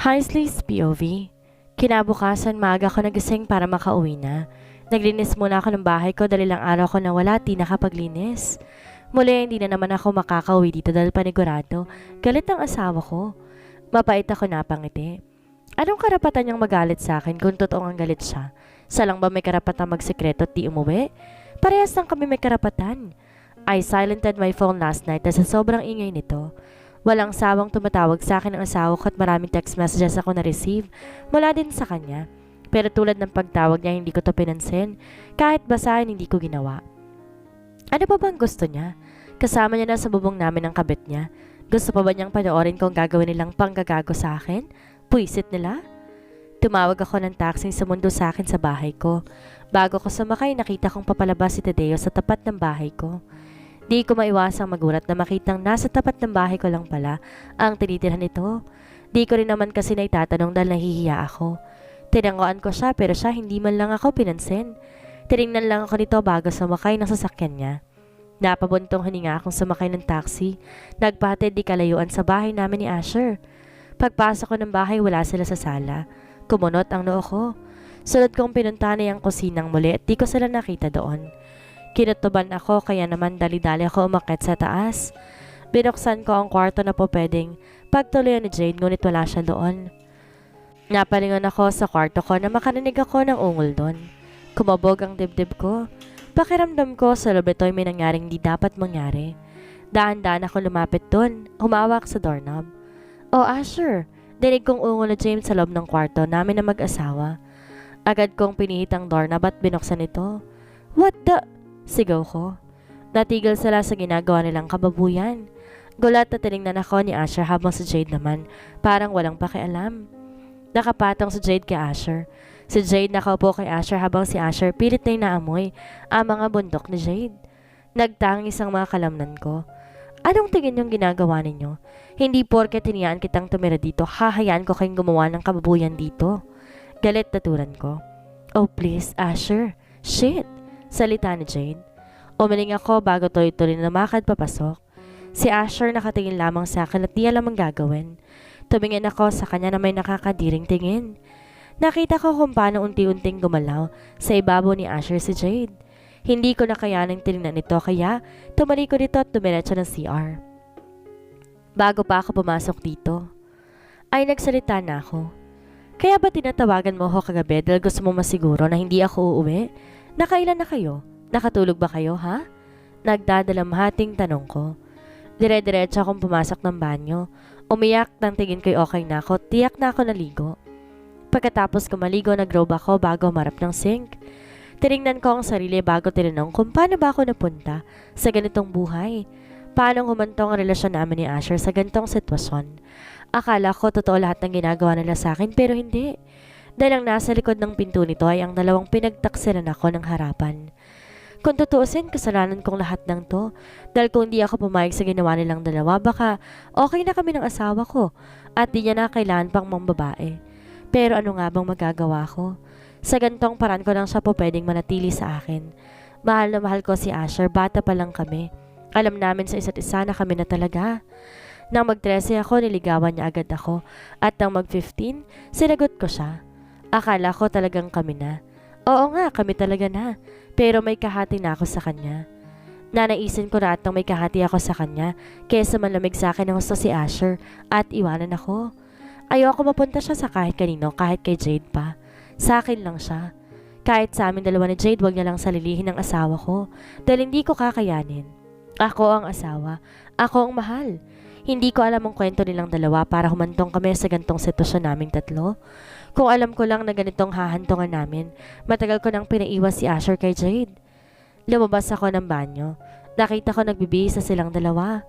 Heisley's POV. Kinabukasan maaga ko nagising para makauwi na. Naglinis muna ako ng bahay ko dahil lang araw ko nawala at di nakapaglinis. Muli hindi na naman ako makakauwi dito dahil panigurado. Galit ang asawa ko. Mapait ako napangiti. Anong karapatan niyang magalit sa akin kung totoong ang galit siya? Sa lang ba may karapatan magsekreto at di umuwi? Parehas lang kami may karapatan. I silented my phone last night dahil sa sobrang ingay nito. Walang sawang tumatawag sa akin ang asawa ko at maraming text messages ako na-receive mula din sa kanya. Pero tulad ng pagtawag niya, hindi ko to pinansin. Kahit basahin, hindi ko ginawa. Ano pa bang gusto niya? Kasama niya na sa bubong namin ang kabit niya. Gusto pa ba niyang panoorin kung gagawin nilang panggagago sa akin? Puisit nila? Tumawag ako ng taxi sumundo sa akin sa bahay ko. Bago ko sumakay, nakita kong papalabas si Tadeo sa tapat ng bahay ko. Di ko maiwasang magulat na makitang nasa tapat ng bahay ko lang pala ang tinitirhan nito. Di ko rin naman kasi naitatanong dahil nahihiya ako. Tinangguan ko siya pero siya hindi man lang ako pinansin. Tinignan lang ako nito bago sumakay ng sasakyan niya. Napabuntong hininga akong sumakay ng taxi. Nagpahatid di kalayuan sa bahay namin ni Asher. Pagpasok ko ng bahay, wala sila sa sala. Kumunot ang noo ko. Sunod kong pinunta na yung kusinang muli at di ko sila nakita doon. Kinutuban ako kaya naman dali-dali ako umakyat sa taas. Binuksan ko ang kwarto na po pwedeng pagtuluyan ni Jade ngunit wala siya doon. Napalingon ako sa kwarto ko na makarinig ako ng ungol doon. Kumabog ang dibdib ko. Pakiramdam ko sa loob nito'y may nangyaring di dapat mangyari. Daan-daan ako lumapit doon, humawak sa doorknob. Oh Asher, dinig kong ungol na James sa loob ng kwarto namin na mag-asawa. Agad kong pinihit ang doorknob at binuksan ito. What the? Sigaw ko. Natigil sila sa ginagawa nilang kababuyan. Gulat na tinignan ako ni Asher habang si Jade naman parang walang pakialam. Nakapatong si Jade kay Asher. Si Jade nakaupo kay Asher habang si Asher pilit na inaamoy ang mga bundok ni Jade. Nagtangis ang mga kalamnan ko. Anong tingin yung ginagawa ninyo? Hindi porke tiniyaan kitang tumira dito, hahayaan ko kayong gumawa ng kababuyan dito. Galit na turan ko. Oh please, Asher. Shit! Salita ni Jade. Umiling ako bago tuloy-tuloy na lumakad papasok. Si Asher nakatingin lamang sa akin at di alam ang gagawin. Tumingin ako sa kanya na may nakakadiring tingin. Nakita ko kung paano unti-unting gumalaw sa ibabaw ni Asher si Jade. Hindi ko nakayaning tinignan ito kaya tumalikod dito at dumiretso ng CR. Bago pa ako pumasok dito, ay nagsalita na ako. Kaya ba tinatawagan mo ako kagabi dahil gusto mo masiguro na hindi ako uuwi? Nakailan na kayo? Nakatulog ba kayo, ha? Nagdadalamhating tanong ko. Dire-diretso akong pumasok ng banyo. Umiyak nang tingin ko'y okay na ako. Tiyak na ako naligo. Pagkatapos ko maligo, nag-robe ako bago marap ng sink. Tinignan ko ang sarili bago tinanong kung paano ba ako napunta sa ganitong buhay. Paano humantong ang relasyon namin ni Asher sa ganitong sitwasyon. Akala ko totoo lahat ng ginagawa nila sa akin pero hindi. Dahil ang nasa likod ng pinto nito ay ang dalawang pinagtaksilan ako ng harapan. Kung tutuusin, kasalanan kong lahat ng to. Dahil kung hindi ako pumayag sa ginawa nilang dalawa, baka okay na kami ng asawa ko at di niya na kailangan pang mambabae. Pero ano nga bang magagawa ko? Sa gantong paraan ko lang siya po pwedeng manatili sa akin. Mahal na mahal ko si Asher, bata pa lang kami. Alam namin sa isa't isa na kami na talaga. Nang mag-13 ako, niligawan niya agad ako. At nang mag-15, sinagot ko siya. Akala ko talagang kami na. Oo nga, kami talaga na. Pero may kahati na ako sa kanya. Nanaisin ko na at nang may kahati ako sa kanya, kesa malamig sa akin ng gusto si Asher at iwanan ako. Ayoko mapunta siya sa kahit kanino, kahit kay Jade pa. Sa akin lang siya. Kahit sa amin dalawa ni Jade, wag niya lang salilihin ng asawa ko. Dahil hindi ko kakayanin. Ako ang asawa. Ako ang mahal. Hindi ko alam ang kwento nilang dalawa para humantong kami sa gantong sitwasyon naming tatlo. Kung alam ko lang na ganitong hahantungan namin, matagal ko nang pinaiwas si Asher kay Jade. Lumabas ako ng banyo. Nakita ko nagbibihis na silang dalawa.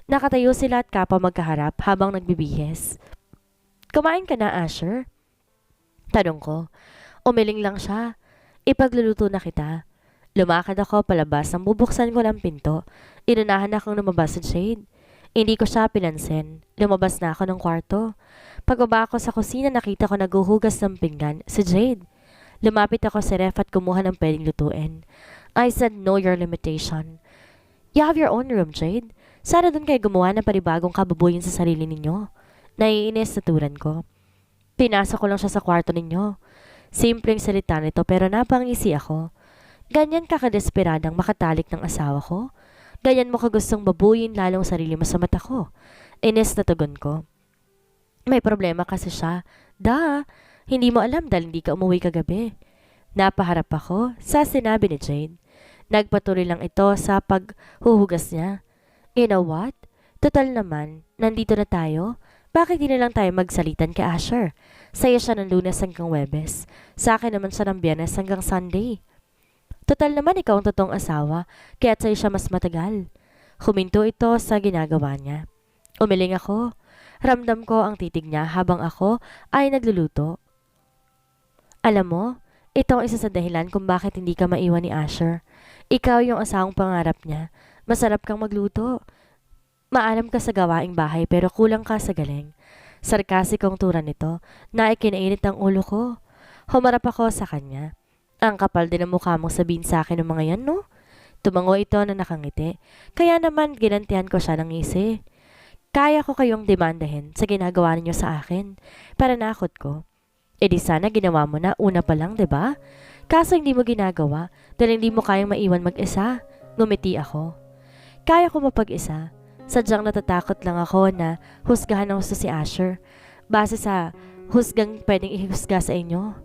Nakatayo sila at kapwa magkaharap habang nagbibihis. Kumain ka na, Asher? Tanong ko. Umiling lang siya. Ipagluluto na kita. Lumakad ako palabas nang bubuksan ko ng pinto. Inunahan akong lumabas sa Jade. Hindi ko siya pinansin. Lumabas na ako ng kwarto. Pagbaba ko sa kusina, nakita ko naghuhugas ng pinggan si Jade. Lumapit ako sa ref at kumuha ng pwedeng lutuin. I said, know your limitation. You have your own room, Jade. Sana doon kayo gumawa ng panibagong kababuyan sa sarili ninyo. Naiinis sa turan ko. Pinasok ko lang siya sa kwarto ninyo. Simpleng salita nito pero napangisi ako. Ganyan ka kadesperadang makatalik ng asawa ko? Ganyan mo ka gustong babuyin lalong sarili mo sa mata ko? Ines na tugon ko. May problema kasi siya. Hindi mo alam dahil hindi ka umuwi kagabi. Napaharap ako sa sinabi ni Jade. Nagpatuloy lang ito sa paghuhugas niya. You know what? Total naman, nandito na tayo. Bakit di na lang tayo magsalitan kay Asher? Sa'yo siya ng Lunes hanggang Webes. Sa akin naman siya ng Biyernes hanggang Sunday. Total naman ikaw ang totoong asawa, kaya sa'yo siya mas matagal. Huminto ito sa ginagawa niya. Umiling ako. Ramdam ko ang titig niya habang ako ay nagluluto. Alam mo, ito ang isa sa dahilan kung bakit hindi ka maiwan ni Asher. Ikaw yung asawang pangarap niya. Masarap kang magluto. Maalam ka sa gawaing bahay pero kulang ka sa galing. Sarkasikong tura nito na ikinainit ang ulo ko. Humarap ako sa kanya. Ang kapal din ang mukha mong sabihin sa akin ng mga yan, no? Tumango ito na nakangiti. Kaya naman ginantihan ko siya ng ngisi. Kaya ko kayong demandahin sa ginagawa ninyo sa akin. Para nakot ko. E di sana ginawa mo na una pa lang, 'di ba? Kaso hindi mo ginagawa dahil hindi mo kayang maiwan mag-isa. Ngumiti ako. Kaya ko mapag-isa. Sadyang natatakot lang ako na husgahan ng gusto si Asher. Base sa husgang pwedeng ihusga sa inyo.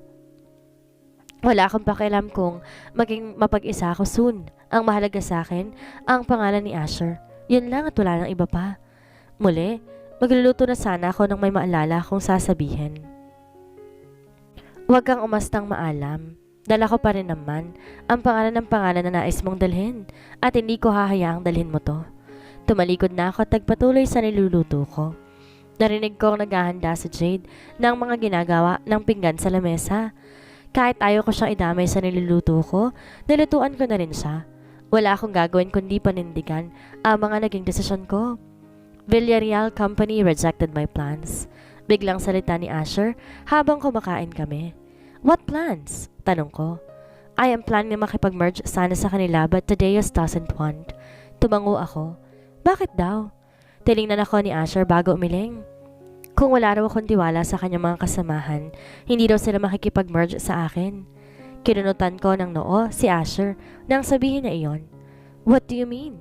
Wala akong pakialam kung maging mapag-isa ako soon. Ang mahalaga sa akin, ang pangalan ni Asher. Yun lang at wala nang iba pa. Muli, magluluto na sana ako nang may maalala akong sasabihin. Huwag kang umastang maalam. Dala ko pa rin naman ang pangalan na nais mong dalhin at hindi ko hahayaang dalhin mo to. Tumalikod na ako at nagpatuloy sa niluluto ko. Narinig kong naghahanda si Jade ng mga ginagawa ng pinggan sa lamesa. Kahit ayaw ko siyang idamay sa niluluto ko, nilutuan ko na rin siya. Wala akong gagawin kundi panindigan ang mga naging desisyon ko. Villarreal Company rejected my plans. Biglang salita ni Asher habang kumakain kami. What plans? Tanong ko. I am planning na makipag-merge sana sa kanila but Tadeus doesn't want. Tumango ako. Bakit daw? Tiningnan ako ni Asher bago umiling. Kung wala raw akong tiwala sa kanyang mga kasamahan, hindi daw sila makikipag-merge sa akin. Kinunutan ko ng noo si Asher nang sabihin niya iyon. What do you mean?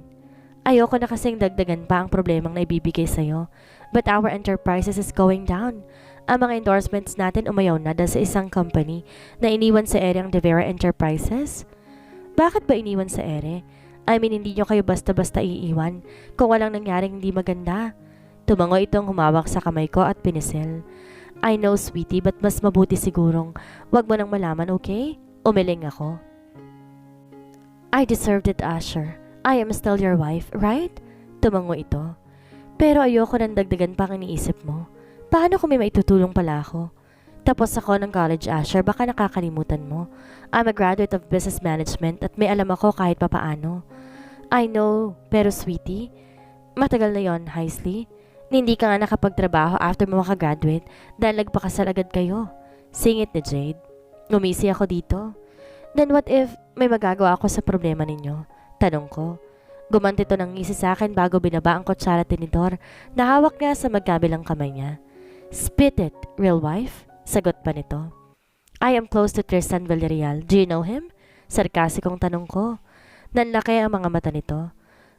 Ayoko na kasing dagdagan pa ang problemang naibibigay sa'yo. But our enterprises is going down. Ang mga endorsements natin umayaw na dahil sa isang company na iniwan sa ere ang De Vera Enterprises. Bakit ba iniwan sa ere? I mean, hindi nyo kayo basta-basta iiwan kung walang nangyaring hindi maganda. Tumango itong humawak sa kamay ko at pinisil. I know, sweetie, but mas mabuti sigurong wag mo nang malaman, okay? Umiling ako. I deserved it, Asher. I am still your wife, right? Tumango ito. Pero ayoko nang dagdagan pa ang iniisip mo. Paano kung may maitutulong pala ako? Tapos ako ng college, Asher, baka nakakalimutan mo. I'm a graduate of business management at may alam ako kahit papaano. I know, pero sweetie, matagal na yon, Heisley. Hindi ka nga nakapagtrabaho after mo makagraduate dahil nagpakasal agad kayo. Singit ni Jade. Ngumisi ako dito. Then what if may magagawa ako sa problema ninyo? Tanong ko. Gumanti to ng ngisi sa akin bago binaba ang kutsara at tinidor na hawak niya sa magkabilang kamay niya. Spit it, real wife? Sagot pa nito. I am close to Tristan Villarreal. Do you know him? Sarkasikong tanong ko. Nanlaki ang mga mata nito.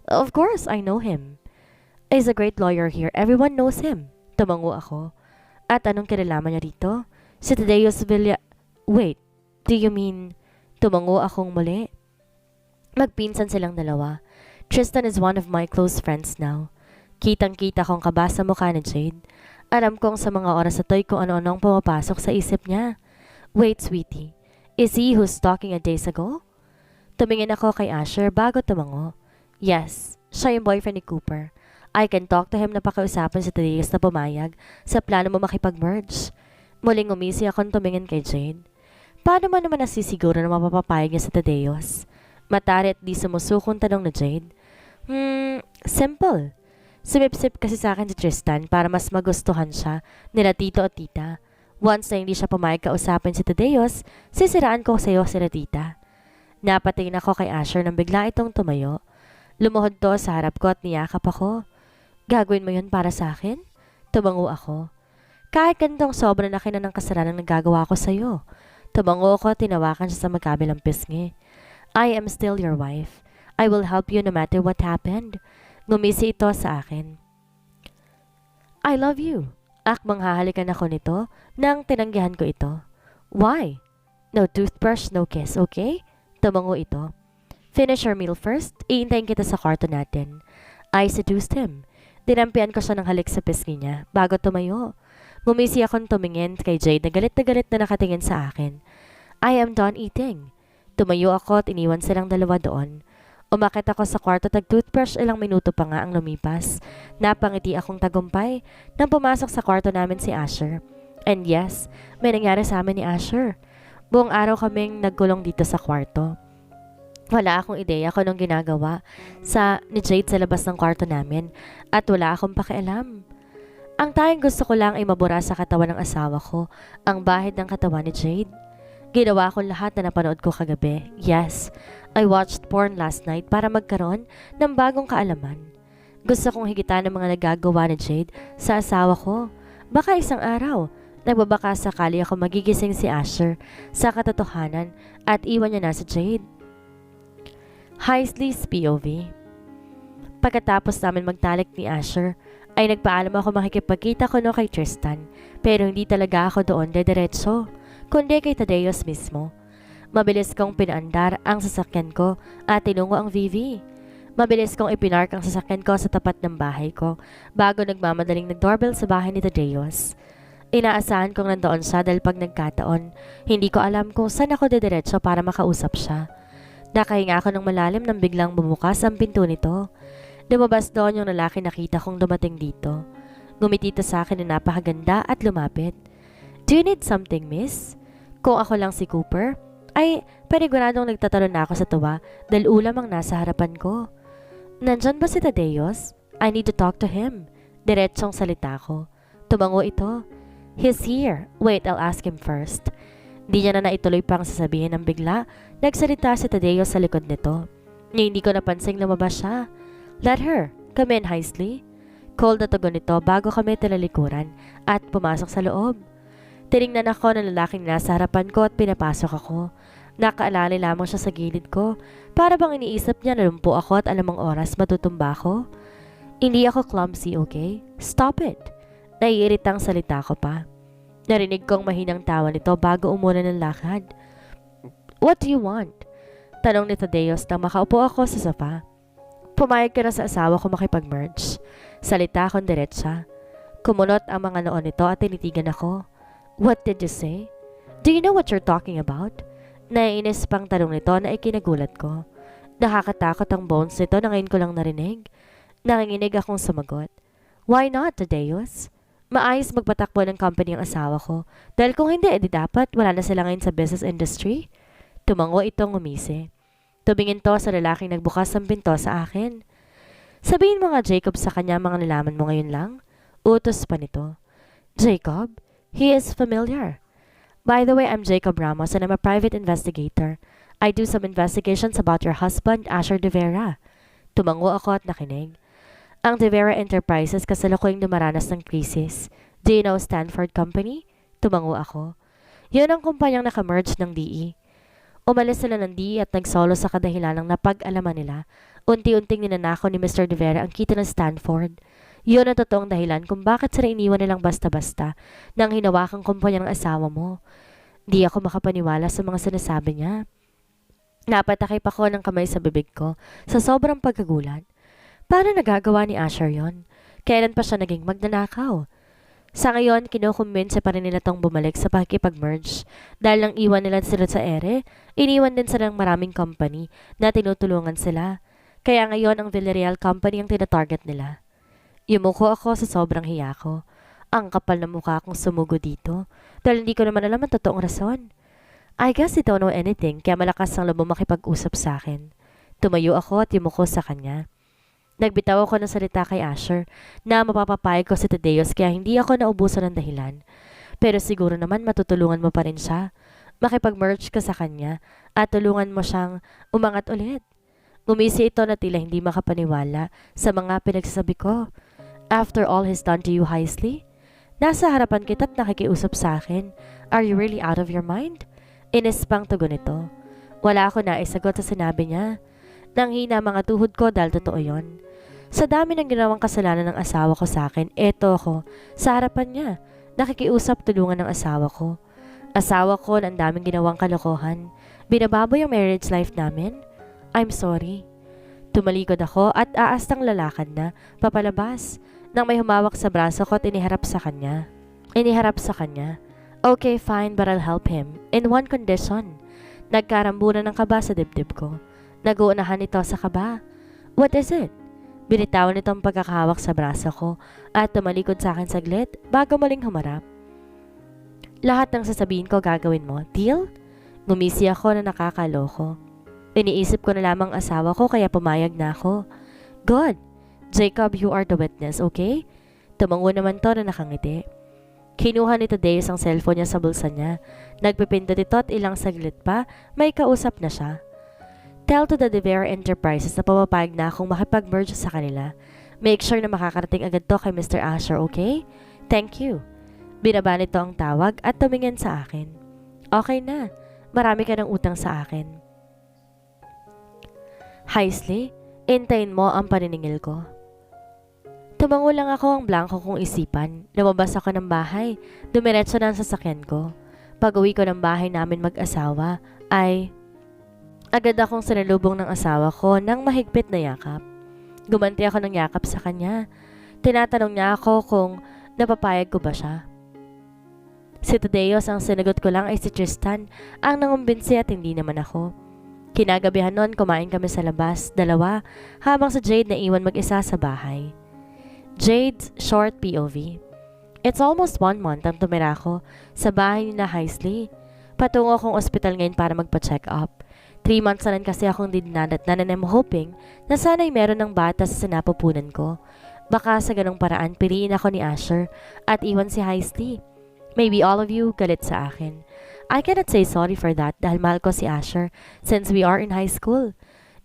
Of course, I know him. He's a great lawyer here. Everyone knows him. Tumango ako. At anong kinalaman niya rito? Si Tadeus Wait, do you mean... Tumango akong muli. Magpinsan silang dalawa. Tristan is one of my close friends now. Kitang-kita kong kaba sa mukha ni Jade. Alam kong sa mga oras na to'y kung ano-anong pumapasok sa isip niya. Wait, sweetie. Is he who's talking a days ago? Tumingin ako kay Asher bago tumango. Yes, siya yung boyfriend ni Cooper. I can talk to him na pakiusapan si Tadeus na pumayag sa plano mo makipag-merge. Muling umisi akong tumingin kay Jade. Paano man naman nasisiguro na mapapapayag niya sa Tadeus? Matari at di sumusukong tanong na Jade. Simple. Sumipsip kasi sa akin si Tristan para mas magustuhan siya nila tito at tita. Once na hindi siya pumayag kausapin si Tadeus, sisiraan ko sa iyo sila tita. Napatingin ako kay Asher nang bigla itong tumayo. Lumuhod to sa harap ko at niyakap ako. Gagawin mo yun para sa akin? Tumango ako. Kahit ganitong sobrang laki na ng kasalanan nagagawa ko sa'yo. Tumango ko at tinawakan siya sa magkabilang pisngi. I am still your wife. I will help you no matter what happened. Ngumisi ito sa akin. I love you. Akmang hahalikan ako nito nang tinanggihan ko ito. Why? No toothbrush, no kiss, okay? Tumango ito. Finish your meal first. Iintayin kita sa kwarto natin. I seduced him. Dinampian ko siya ng halik sa pisngi niya bago tumayo. Ngumisi akong tumingin kay Jade na galit na nakatingin sa akin. I am done eating. Tumayo ako at iniwan silang dalawa doon. Umakit ako sa kwarto at toothbrush, ilang minuto pa nga ang lumipas. Napangiti akong tagumpay nang pumasok sa kwarto namin si Asher. And yes, may nangyari sa amin ni Asher. Buong araw kaming nagkulong dito sa kwarto. Wala akong ideya kung anong ginagawa ni Jade sa labas ng kwarto namin at wala akong pakialam. Ang tayong gusto ko lang ay mabura sa katawan ng asawa ko, ang bahid ng katawan ni Jade. Ginawa ko lahat na napanood ko kagabi. Yes, I watched porn last night para magkaroon ng bagong kaalaman. Gusto kong higitan ng mga nagagawa ni Jade sa asawa ko. Baka isang araw, nagbabaka sakali ako magigising si Asher sa katotohanan at iwan niya na si Jade. Heisley's POV. Pagkatapos namin magtalik ni Asher, ay nagpaalam ako makikipagkita ko no kay Tristan, pero hindi talaga ako doon dediretso, kundi kay Tadeos mismo. Mabilis kong pinaandar ang sasakyan ko at tinungo ang VV. Mabilis kong ipinark ang sasakyan ko sa tapat ng bahay ko bago nagmamadaling nag-doorbell sa bahay ni Tadeos. Inaasahan kong nandoon siya dahil pag nagkataon, hindi ko alam kung saan ako dediretso para makausap siya. Nakahinga ako ng malalim nang biglang bumukas ang pinto nito. Lumabas doon yung lalaki nakita kong dumating dito. Ngumiti ito sa akin na napakaganda at lumapit. Do you need something, miss? Kung ako lang si Cooper, ay paniguradong nagtatalon na ako sa tuwa dahil ulam ang nasa harapan ko. Nandyan ba si Tadeos? I need to talk to him. Diretsong salita ko. Tumango ito. He's here. Wait, I'll ask him first. Di niya na naituloy pang sasabihin ng bigla. Nagsalita si Tadeos sa likod nito. Hindi ko napansing lumabas siya. Let her. Come in, Heisley. Cold na tugon nito bago kami talalikuran at pumasok sa loob. Tiningnan ako ng lalaking nasa harapan ko at pinapasok ako. Nakaalala lamang siya sa gilid ko. Para bang iniisip niya na lumpo ako at alamang oras matutumba ako. Hindi ako clumsy, okay? Stop it. Naiiritang salita ko pa. Narinig kong mahinang tawa nito bago umuna ng lakad. What do you want? Tanong ni Tadeos nang makaupo ako sa sofa. Pumayag ka na sa asawa ko makipag-merge. Salita akong diretsa. Kumunot ang mga noon nito at tinitigan ako. What did you say? Do you know what you're talking about? Naiinis pang tanong nito na ikinagulat ko. Nakakatakot ang bones nito na ngayon ko lang narinig. Nanginginig akong sumagot. Why not, Tadeos? Maayos magpatakbo ng company ang asawa ko. Dahil kung hindi, edi dapat wala na sila ngayon sa business industry. Tumango itong umisi. Tumingin to sa lalaking nagbukas ng pinto sa akin. Sabihin mo nga, Jacob, sa kanya mga nalaman mo ngayon lang. Utos pa nito. Jacob? He is familiar. By the way, I'm Jacob Ramos and I'm a private investigator. I do some investigations about your husband, Asher De Vera. Tumango ako at nakinig. Ang De Vera Enterprises kasalukuyang dumaranas ng krisis. Do you know Stanford Company? Tumango ako. Yun ang kumpanyang nakamerge ng DE. Umalis sila ng DE at nagsolo sa kadahilan ng napag-alaman nila. Unti-unting ninanakaw ni Mr. De Vera ang kita ng Stanford. Yun ang totoong dahilan kung bakit sila iniwan nilang basta-basta nang hinawakang kumpanya ng asawa mo. Di ako makapaniwala sa mga sinasabi niya. Napatakip ako ng kamay sa bibig ko sa sobrang pagkagulat. Paano nagagawa ni Asher yon? Kailan pa siya naging magnanakaw? Sa ngayon, kinukumbinsa pa rin nila tong bumalik sa pakikipag-merge. Dahil nang iwan nila sila sa ere, iniwan din sila ng maraming company na tinutulungan sila. Kaya ngayon ang Villarreal Company ang tinatarget nila. Yumuko ako sa sobrang hiya ko. Ang kapal na mukha akong sumugo dito dahil hindi ko naman alam ang totoong rason. I guess I don't know anything kaya malakas ang loob makipag-usap sa akin. Tumayo ako at yumuko sa kanya. Nagbitaw ako ng salita kay Asher na mapapapayag ko si Tadeos kaya hindi ako naubusan ng dahilan. Pero siguro naman matutulungan mo pa rin siya. Makipag-merge ka sa kanya at tulungan mo siyang umangat ulit. Ngumisi ito na tila hindi makapaniwala sa mga pinagsasabi ko. After all he's done to you, Heisley? Nasa harapan kita at nakikiusap sa akin. Are you really out of your mind? Inis pang tugon nito. Wala ako naisagot sa sinabi niya. Nanghina mga tuhod ko dahil totoo yon. Sa dami ng ginawang kasalanan ng asawa ko sa akin, eto ako, sa harapan niya, nakikiusap tulungan ng asawa ko. Asawa ko na ang daming ginawang kalokohan. Binababoy ang marriage life namin. I'm sorry. Tumalikod ako at aastang lalakad na, papalabas, nang may humawak sa braso ko at iniharap sa kanya. Okay, fine, but I'll help him. In one condition. Nagkarambunan ng kaba sa dibdib ko. Naguunahan ito sa kaba. What is it? Binitawan nito ang pagkakahawak sa braso ko at tumalikod sa akin saglit bago muling humarap. Lahat ng sasabihin ko gagawin mo, deal? Ngumisi ako na nakakaloko. Iniisip ko na lamang asawa ko kaya pumayag na ako. Good. Jacob, you are the witness, okay? Tumango naman to na nakangiti. Kinuha ni Tadeus ang cellphone niya sa bulsa niya. Nagpipindot ito at ilang saglit pa, may kausap na siya. Tell to the De Vera Enterprises na pumapayag na akong makipag-merge sa kanila. Make sure na makakarating agad to kay Mr. Asher, okay? Thank you. Binaba nito ang tawag at tumingin sa akin. Okay na. Marami ka ng utang sa akin. Heisley, intayin mo ang paniningil ko. Tumango lang ako ang blanco kong isipan. Lumabas ako ng bahay. Dumiretso na ang sasakyan ko. Pag-uwi ko ng bahay namin mag-asawa ay agad akong sinalubong ng asawa ko ng mahigpit na yakap. Gumanti ako ng yakap sa kanya. Tinatanong niya ako kung napapayag ko ba siya. Si Tadeus ang sinagot ko lang ay si Tristan ang nangumbinsi at hindi naman ako. Kinagabihan noon kumain kami sa labas, dalawa, habang si Jade naiwan mag-isa sa bahay. Jade's short POV. It's almost 1 month ang tumira ko sa bahay ni na Heisley. Patungo akong ospital ngayon para magpa-check up. 3 months na rin kasi akong dinanatnan and I'm hoping na sana'y meron ng bata sa sinapupunan ko. Baka sa ganong paraan piliin ako ni Asher at iwan si Heisley. Maybe all of you galit sa akin. I cannot say sorry for that dahil mahal ko si Asher since we are in high school.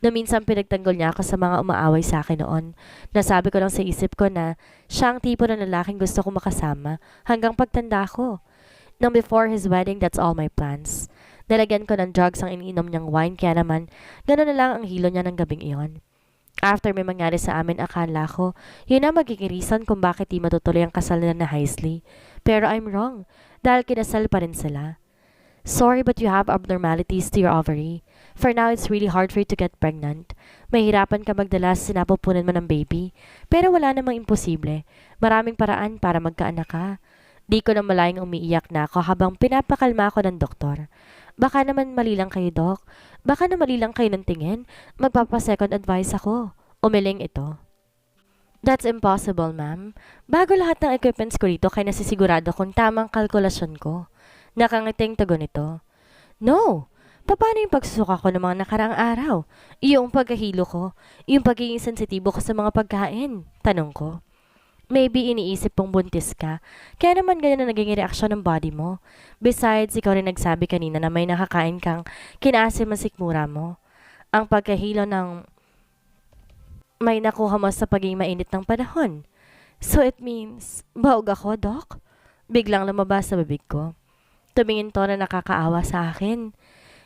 Na minsan pinagtanggol niya ako sa mga umaaway sa akin noon. Nasabi ko lang sa isip ko na siya ang tipo ng lalaking gusto ko makasama hanggang pagtanda ko. Nang before his wedding, that's all my plans. Nalagyan ko ng drugs ang iniinom niyang wine kaya naman gano'n na lang ang hilo niya ng gabing iyon. After may mangyari sa amin, akala ko yun ang magiging reason kung bakit di matutuloy ang kasal nila na Heisley. Pero I'm wrong dahil kinasal pa rin sila. Sorry but you have abnormalities to your ovary. For now, it's really hard for you to get pregnant. Mahirapan ka magdala sa sinapupunan mo ng baby. Pero wala namang imposible. Maraming paraan para magkaanak ka. Di ko na malayang umiiyak na ako habang pinapakalma ako ng doktor. Baka naman mali lang kayo, Doc. Baka na mali lang kayo ng tingin. Magpapa-second advice ako. Umiling ito. That's impossible, ma'am. Bago lahat ng equipments ko rito kaya nasisigurado kung tamang kalkulasyon ko. Nakangiting tugon nito. No! Paano yung pagsusuka ko ng mga nakaraang araw? Yung pagkahilo ko? Yung pagiging sensitibo ko sa mga pagkain? Tanong ko. Maybe iniisip pong buntis ka. Kaya naman ganyan na naging reaksyon ng body mo. Besides, ikaw rin nagsabi kanina na may nakakain kang kinaasim ang sikmura mo. Ang pagkahilo ng may nakuha mo sa pagiging mainit ng panahon. So it means, baog ako, Doc? Biglang lumabas sa bibig ko. Tumingin to na nakakaawa sa akin.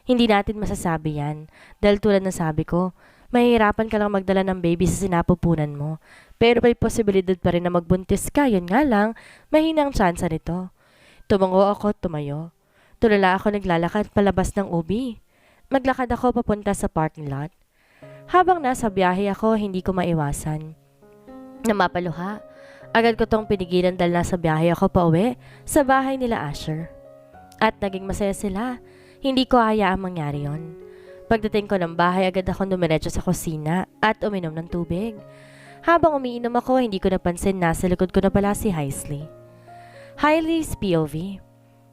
Hindi natin masasabi yan. Dahil tulad na sabi ko, mahihirapan ka lang magdala ng baby sa sinapupunan mo. Pero may posibilidad pa rin na magbuntis ka. Yun nga lang, mahina ang tsansa nito. Tumango ako at tumayo. Tulala ako naglalakad palabas ng OB. Maglakad ako papunta sa parking lot. Habang nasa biyahe ako, hindi ko maiwasan na mapaluha. Agad ko tong pinigilan dahil nasa biyahe ako pauwi sa bahay nila Asher. At naging masaya sila. Hindi ko hayaang mangyari yon. Pagdating ko ng bahay, agad akong dumiretso sa kusina at uminom ng tubig. Habang umiinom ako, hindi ko napansin na sa likod ko na pala si Heisley. Heisley's POV.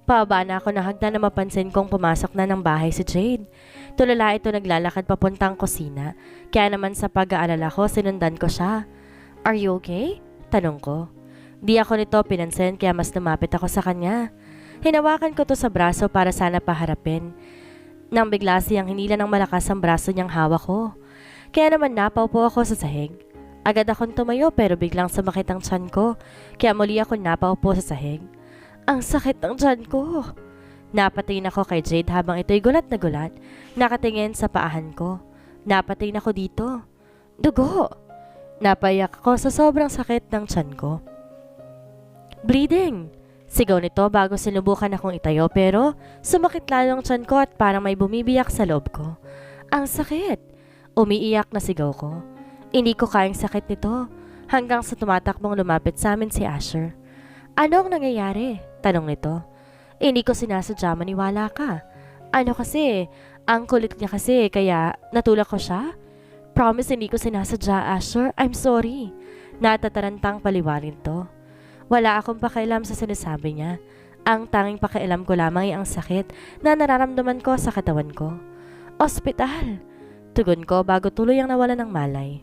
Pababa na ako ng hagdan na mapansin kong pumasok na ng bahay si Jade. Tulala ito naglalakad papuntang kusina. Kaya naman sa pag-aalala ko, sinundan ko siya. Are you okay? Tanong ko. Di ako nito pinansin kaya mas lumapit ako sa kanya. Hinawakan ko to sa braso para sana paharapin. Nang bigla siyang hinila ng malakas ang braso niyang hawak ko. Kaya naman napaupo ako sa sahig. Agad akong tumayo pero biglang sumakit ang tiyan ko, kaya muli ako napaupo sa sahig. Ang sakit ng tiyan ko! Napatingin ako kay Jade habang ito'y gulat na gulat, nakatingin sa paahan ko. Napatingin ako dito. Dugo! Napayak ako sa sobrang sakit ng tiyan ko. Bleeding! Sigaw nito bago sinubukan akong itayo pero sumakit lalo ang tiyan ko at parang may bumibiyak sa loob ko. Ang sakit! Umiiyak na sigaw ko. Hindi ko kayang sakit nito hanggang sa tumatakbong lumapit sa amin si Asher. Ano ang nangyayari? Tanong nito. Hindi ko sinasadya, maniwala ka. Ano kasi, ang kulit niya kasi kaya natulak ko siya? Promise hindi ko sinasadya, Asher. I'm sorry. Natatarantang paliwanag to. Wala akong pakialam sa sinasabi niya. Ang tanging pakialam ko lamang ay ang sakit na nararamdaman ko sa katawan ko. Ospital! Tugon ko bago tuloy ang nawalan ng malay.